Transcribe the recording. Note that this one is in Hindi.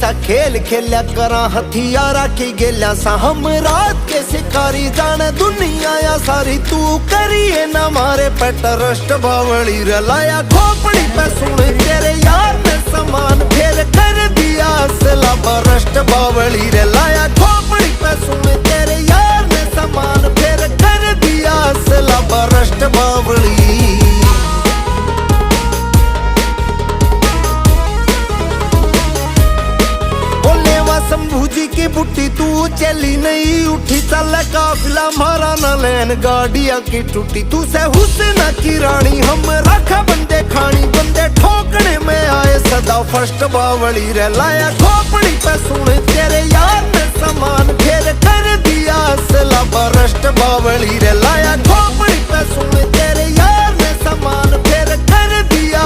सा खेल खेलिया करा हथियारा की गेलिया सा हम रात के शिकारी जाने दुनिया या सारी तू करिए ना मारे पे ट्रस्ट बावली रलाया खोपड़ी पे सुन तेरे यार ने समान फिर कर दिया असला बरस्ट बावली रलाया खोपड़ी पे सुन तेरे यार ने समान फिर कर दिया असला बरस्ट बावली। शंभू जी की बुट्टी तू चली नहीं उठी चल काफिला मारा न लैन गाड़िया की टूटी तू से हुस्न की रानी हम रखा बंदे खानी बंदे ठोकने में आए सदा फर्स्ट बावली रे लाया खोपड़ी पे सुन तेरे यार ने समान फिर कर दिया असला बरस्ट बावली रे लाया खोपड़ी पे सुन तेरे यार ने समान फिर कर दिया।